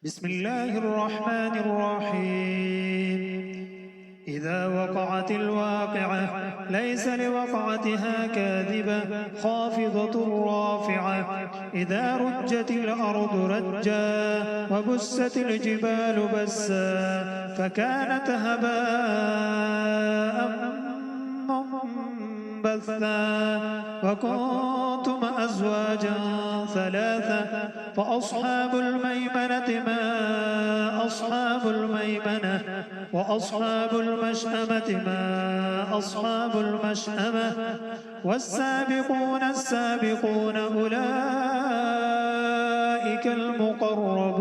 بسم الله الرحمن الرحيم. إذا وقعت الواقعة ليس لوقعتها كاذبة خافضة رافعة. إذا رجت الأرض رجا وبست الجبال بسا فكانت هباء منبثا وكنتم أزواجا ثلاثة فأصحاب الميمنة ما أصحاب الميمنة وأصحاب المشأمة ما أصحاب المشأمة والسابقون السابقون أولئك المقربون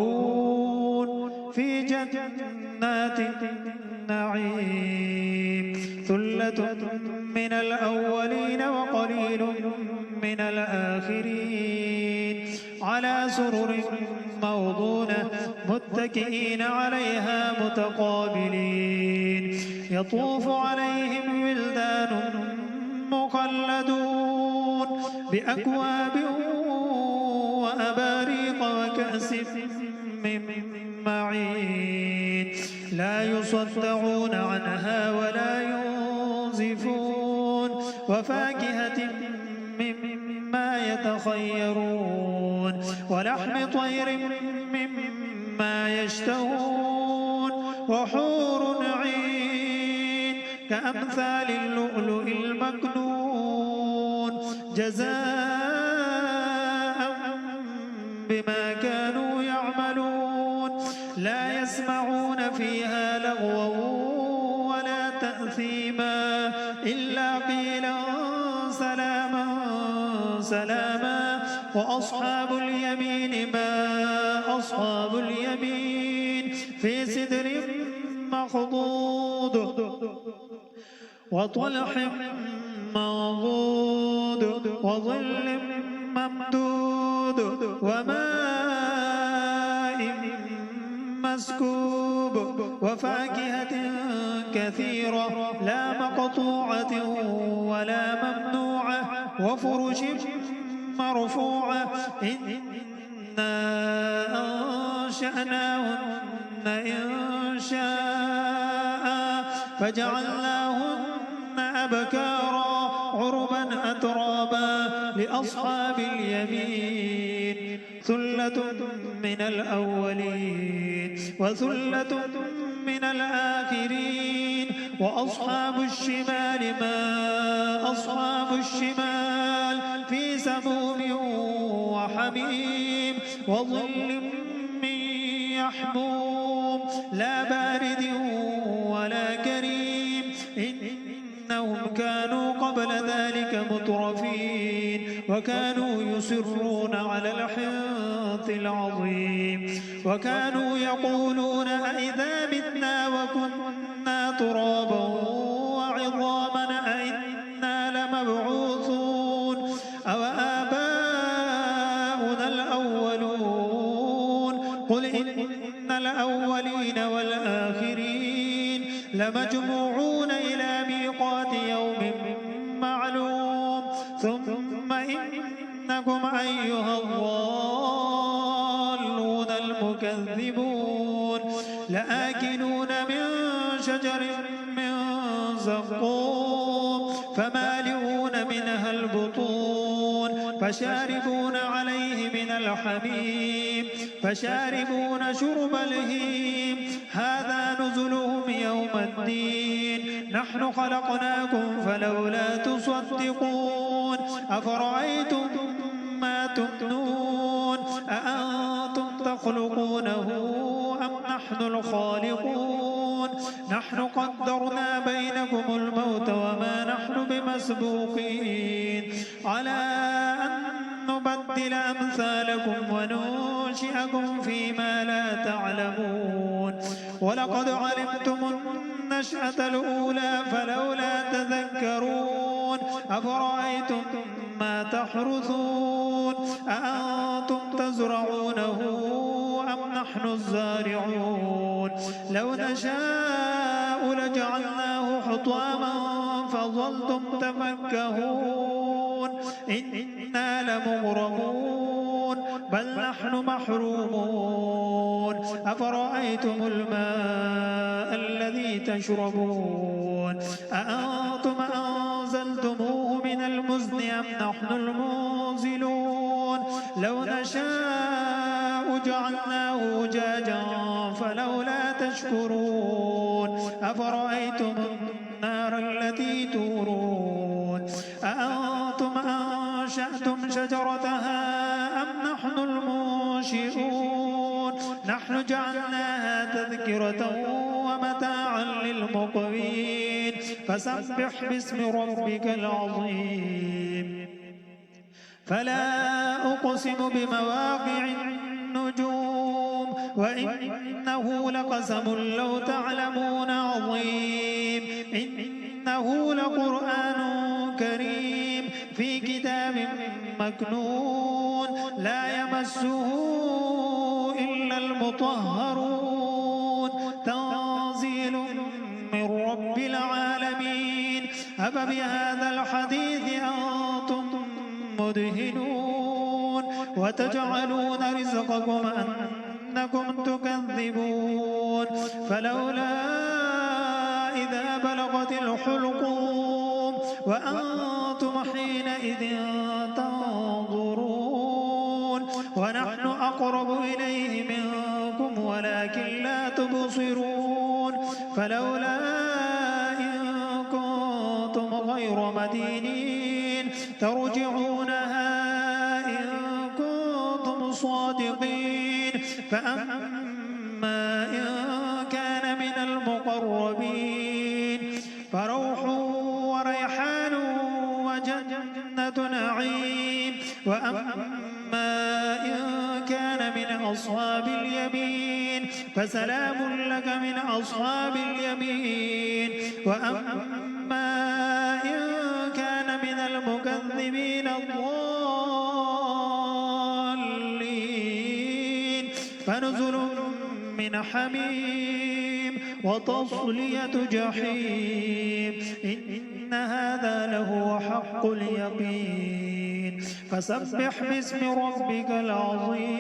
في جنات النعيم. ثلة من الأولين وقليل من الآخرين على سرر موضونة متكئين عليها متقابلين. يطوف عليهم ولدان مخلدون بأكواب وأباريق وكأس من معين لا يصدعون عنها ولا ينزفون وفاكهة مما يتخيرون ولحم طير مما يشتهون وحور عين كأمثال اللؤلؤ المكنون جزاء بما كانوا يعملون. لا يسمعون فيها لغوا ولا تأثيما إلا قيلا سلاما سلاما. وأصحاب اليمين ما أصحاب اليمين في سدر مخضود وطلح منضود وظل ممدود وماء مسكوب وفاكهة كثيرة لا مقطوعة ولا ممنوعة وفرش مرفوعة. إنا أنشأناهن إنشاء فجعلناهن أبكارا عربا أترابا لأصحاب اليمين. ثلة من الأولين وثلة من الآخرين. وأصحاب الشمال ما أصحاب الشمال في سموم وحميم وظل من يحموم لا بارد ولا كريم. إنهم كانوا قبل ذلك مترفين وكانوا يصرون على الحنث العظيم وكانوا يقولون أئذا متنا وكنا ترابا وعظاما أئنا لمبعوثون أو آباؤنا الأولون. قل إن الأولين والآخرين لمجموعون إلى ميقات يوم معلوم. ثم إنكم أيها الضالون المكذبون لآكلون من شجر من زقوم فمالئون منها البطون فشاربون عليه من الحميم فشاربون شرب الهيم. هذا نزلهم يوم الدين. نحن خلقناكم فلولا تصدقون. أفرأيتم ما تمنون أأنتم تخلقونه أم نحن الخالقون. نحن قدرنا بينكم الموت وما نحن بمسبوقين على أن نبدل أمثالكم وننشئكم فيما لا تعلمون. ولقد علمتم النشأة الأولى فلولا تذكرون. أفرأيتم ما تحرثون أأنتم تزرعونه أم نحن الزارعون. لو نشاء لجعلناه حطاما فظلتم تفكهون. إنا لمغرمون بل نحن محرومون أفرأيتم الماء الذي تشربون أأنتم أنزلتموه من المزن أم نحن المنزلون لو نشاء جعلناه أجاجا فلولا تشكرون أفرأيتم النار التي تورون أأنتم أنشأتم شجرتها أم نحن المنشئون نحن جعلناها تذكرة ومتاعا للمقوين فسبح باسم ربك العظيم فلا أقسم بمواقع النجوم وإنه لقسم لو تعلمون عظيم إنه لقرآن كريم في كتاب مكنون لا يمسه إلا المطهرون تنزيل من رب العالمين أفبهذا الحديث أنتم مدهنون وتجعلون رزقكم أنكم تكذبون فلولا إذا بلغت الحلقوم وأنتم حينئذ تنظرون ونحن أقرب إليه منكم ولكن لا تبصرون فلولا إن كنتم غير مدينين ترجعونها إن كنتم صادقين فأما إن كان من المقربين فروح وريحان وجنة نعيم وأما إن كان من أصحاب اليمين فسلام لك من أصحاب اليمين وأما إن كان من المكذبين الضالين فنزل من حميم وتصلية جحيم إن هذا لهو حق اليقين فسبح باسم ربك العظيم